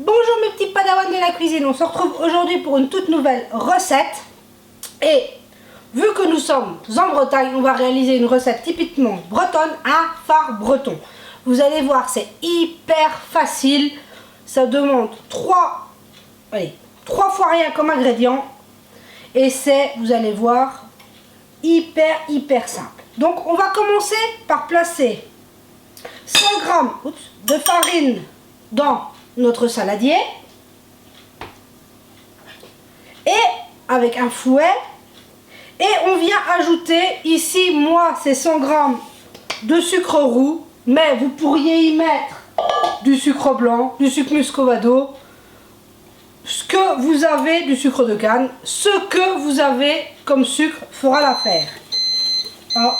Bonjour mes petits padawans de la cuisine, on se retrouve aujourd'hui pour une toute nouvelle recette. Et vu que nous sommes en Bretagne, on va réaliser une recette typiquement bretonne, un phare breton. Vous allez voir, c'est hyper facile. Ça demande 3 fois rien comme ingrédient. Et c'est, vous allez voir, hyper simple. Donc on va commencer par placer 100 g de farine dans notre saladier et avec un fouet, et on vient ajouter ici, moi c'est 100 g de sucre roux, mais vous pourriez y mettre du sucre blanc, du sucre muscovado, ce que vous avez, du sucre de canne, ce que vous avez comme sucre fera l'affaire. Oh,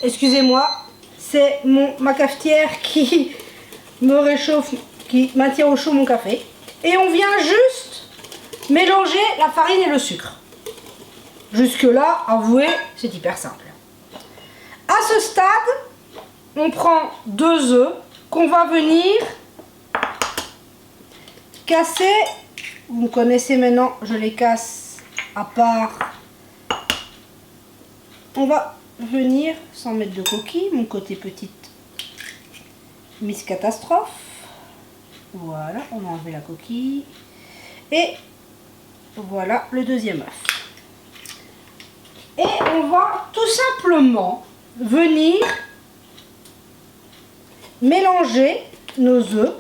excusez-moi, c'est ma cafetière qui me réchauffe, qui maintient au chaud mon café. Et on vient juste mélanger la farine et le sucre. Jusque là, avouez, c'est hyper simple. À ce stade, on prend 2 œufs qu'on va venir casser. Vous me connaissez maintenant, je les casse à part. On va venir sans mettre de coquille, mon côté petite Miss Catastrophe. Voilà, on a enlevé la coquille. Et voilà le deuxième œuf. Et on va tout simplement venir mélanger nos œufs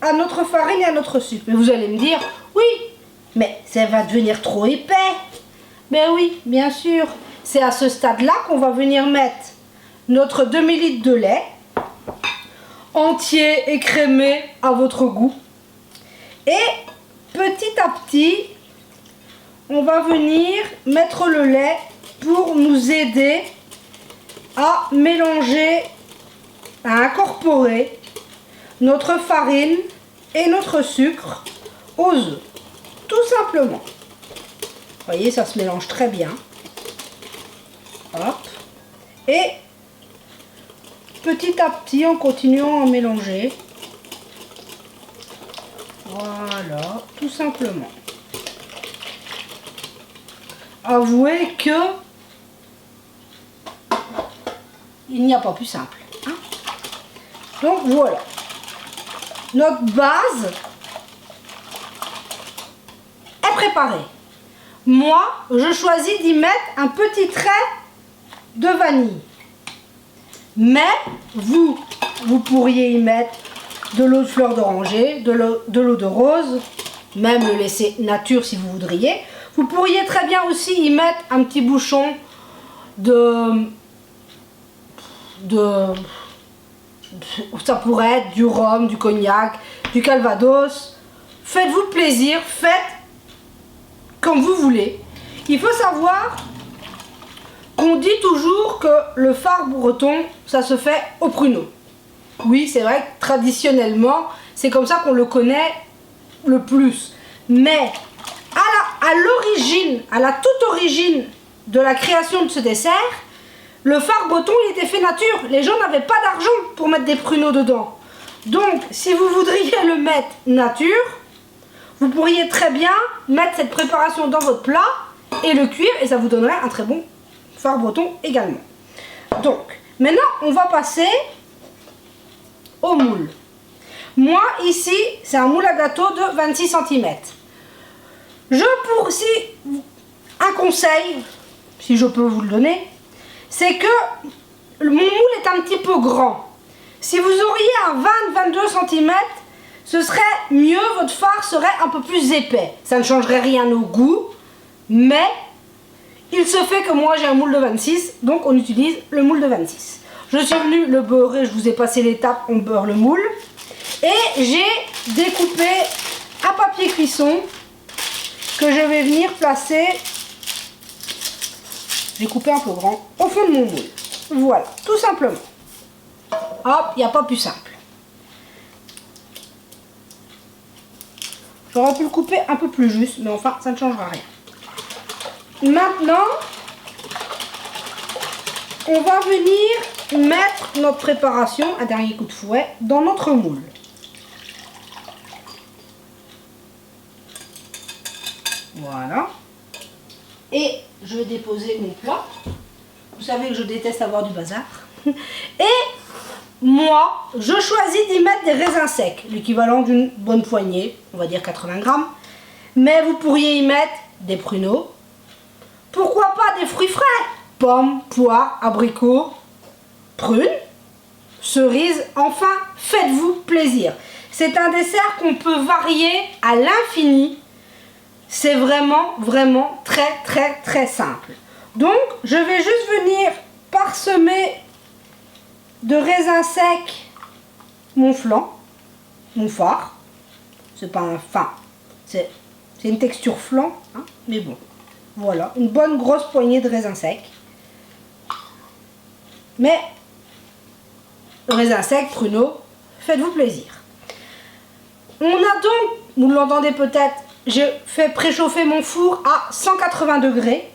à notre farine et à notre sucre. Mais vous allez me dire, oui, mais ça va devenir trop épais. Mais oui, bien sûr, c'est à ce stade-là qu'on va venir mettre notre demi-litre de lait, entier écrémé à votre goût. Et petit à petit, on va venir mettre le lait pour nous aider à mélanger, à incorporer notre farine et notre sucre aux œufs. Tout simplement. Vous voyez, ça se mélange très bien. Hop. Et petit à petit, en continuant à mélanger. Voilà, tout simplement. Avouez que il n'y a pas plus simple. Hein? Donc voilà. Notre base est préparée. Moi, je choisis d'y mettre un petit trait de vanille. Mais vous pourriez y mettre de l'eau de fleur d'oranger, de l'eau de rose, même le laisser nature si vous voudriez. Vous pourriez très bien aussi y mettre un petit bouchon ça pourrait être du rhum, du cognac, du calvados. Faites-vous plaisir, faites comme vous voulez. Il faut savoir qu'on dit toujours que le phare breton, ça se fait au pruneau. Oui, c'est vrai que traditionnellement, c'est comme ça qu'on le connaît le plus. Mais à l'origine, à la toute origine de la création de ce dessert, le phare breton, il était fait nature. Les gens n'avaient pas d'argent pour mettre des pruneaux dedans. Donc, si vous voudriez le mettre nature, vous pourriez très bien mettre cette préparation dans votre plat et le cuire, et ça vous donnerait un très bon phare breton également. Donc, maintenant, on va passer au moule. Moi, ici, c'est un moule à gâteau de 26 cm. Un conseil, si je peux vous le donner, c'est que mon moule est un petit peu grand. Si vous auriez un 20-22 cm, ce serait mieux, votre phare serait un peu plus épais. Ça ne changerait rien au goût, mais il se fait que moi j'ai un moule de 26, donc on utilise le moule de 26. Je suis venue le beurrer, je vous ai passé l'étape, on beurre le moule. Et j'ai découpé un papier cuisson que je vais venir placer, j'ai coupé un peu grand, au fond de mon moule. Voilà, tout simplement. Hop, il n'y a pas plus simple. J'aurais pu le couper un peu plus juste, mais enfin, ça ne changera rien. Maintenant, on va venir mettre notre préparation, un dernier coup de fouet, dans notre moule. Voilà. Et je vais déposer mon plat. Vous savez que je déteste avoir du bazar. Et moi, je choisis d'y mettre des raisins secs, l'équivalent d'une bonne poignée, on va dire 80 grammes. Mais vous pourriez y mettre des pruneaux. Pourquoi pas des fruits frais? Pommes, poires, abricots, prunes, cerises. Enfin, faites-vous plaisir. C'est un dessert qu'on peut varier à l'infini. C'est vraiment, vraiment très simple. Donc, je vais juste venir parsemer de raisins secs mon flanc, mon phare. C'est pas un fin, c'est une texture flan, hein, mais bon. Voilà, une bonne grosse poignée de raisins secs. Mais, raisins secs, pruneaux, faites-vous plaisir. On a donc, vous l'entendez peut-être, j'ai fait préchauffer mon four à 180 degrés.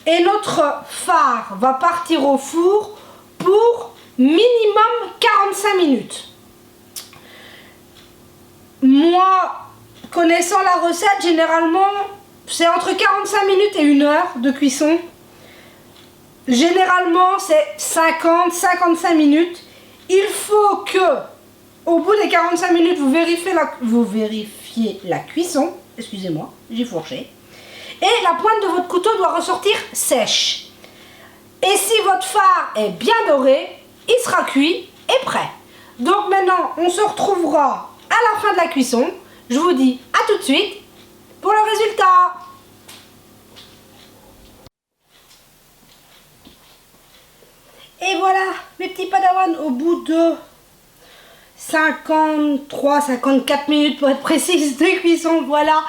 Et notre phare va partir au four pour minimum 45 minutes. Moi, connaissant la recette, généralement, c'est entre 45 minutes et 1 heure de cuisson. Généralement, c'est 50-55 minutes. Il faut que, au bout des 45 minutes, vous vérifiez la cuisson. Excusez-moi, j'ai fourché. Et la pointe de votre couteau doit ressortir sèche. Et si votre phare est bien doré, il sera cuit et prêt. Donc maintenant, on se retrouvera à la fin de la cuisson. Je vous dis à tout de suite pour le résultat. Et voilà, mes petits padawans, au bout de 53-54 minutes pour être précise de cuisson, voilà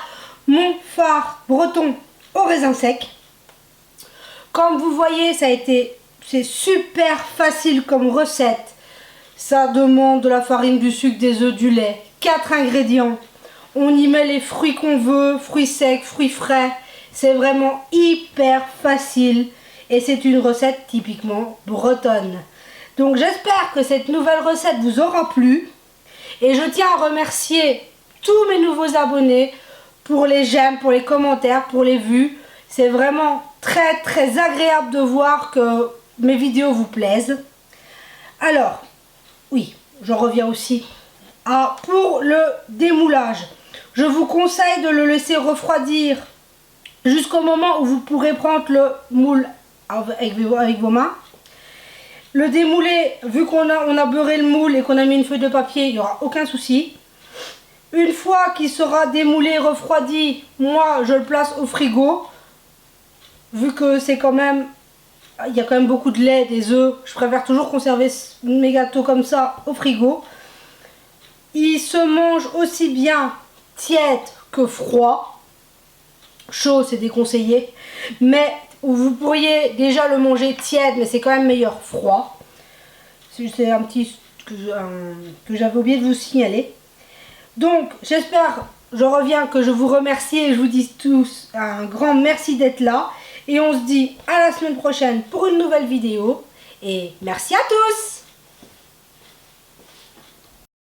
mon phare breton au raisin sec. Comme vous voyez, c'est super facile comme recette. Ça demande de la farine, du sucre, des œufs, du lait, 4 ingrédients. On y met les fruits qu'on veut, fruits secs, fruits frais. C'est vraiment hyper facile et c'est une recette typiquement bretonne. Donc j'espère que cette nouvelle recette vous aura plu et je tiens à remercier tous mes nouveaux abonnés pour les j'aime, pour les commentaires, pour les vues. C'est vraiment très agréable de voir que mes vidéos vous plaisent. Alors, oui, j'en reviens aussi pour le démoulage. Je vous conseille de le laisser refroidir jusqu'au moment où vous pourrez prendre le moule avec vos mains. Le démouler, vu qu'on a beurré le moule et qu'on a mis une feuille de papier, il n'y aura aucun souci. Une fois qu'il sera démoulé, refroidi, moi je le place au frigo. Vu que c'est quand même, il y a quand même beaucoup de lait, des œufs, je préfère toujours conserver mes gâteaux comme ça au frigo. Il se mange aussi bien tiède que froid. Chaud, c'est déconseillé. Mais vous pourriez déjà le manger tiède, mais c'est quand même meilleur froid. C'est un petit que j'avais oublié de vous signaler. Donc, j'espère, je reviens, que je vous remercie et je vous dis tous un grand merci d'être là. Et on se dit à la semaine prochaine pour une nouvelle vidéo. Et merci à tous!